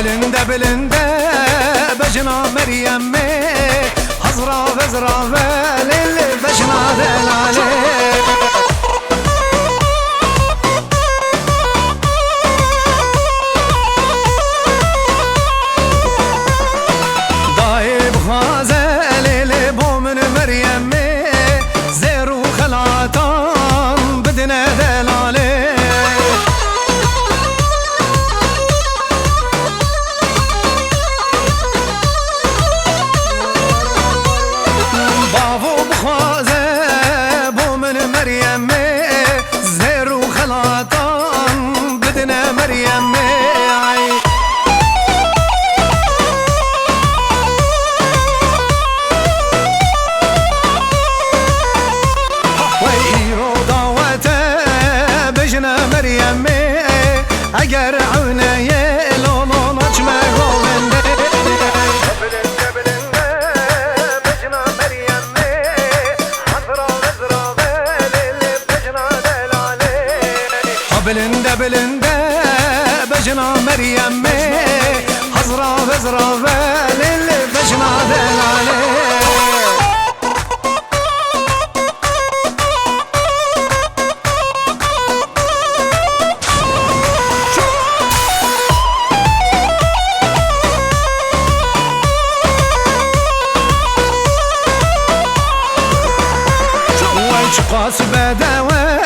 belinde belinde bejna Meryem mi Hazra vezra ve lili bejna delale Daib haze lili bomun Meryem mi Zeru khalatan bedine delale Meryem mi zeru khalatan bedine Meryem mi ويرو دعوته بجنا Meryem mi اگر عونه لولو نجمه قولنده belinde belinde bejna Meryem mi Hazra vezra ve lili bejna delale Çıkas bedeve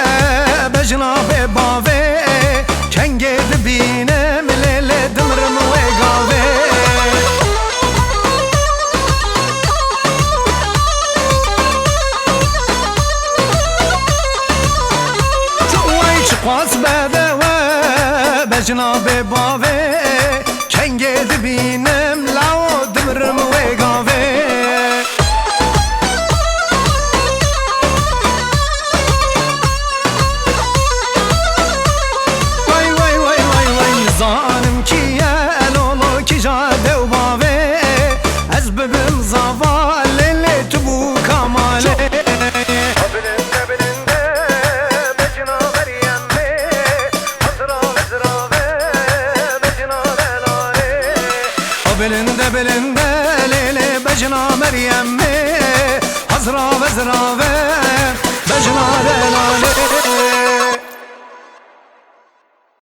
bejna bebave Kenge dibine milele dımrım ve gave Çıkas bedeve bejna bebave Kenge dibine milele dımrım ve gave belinde belinde lili bejna Meryem mi Hazra vezra ve bejna delale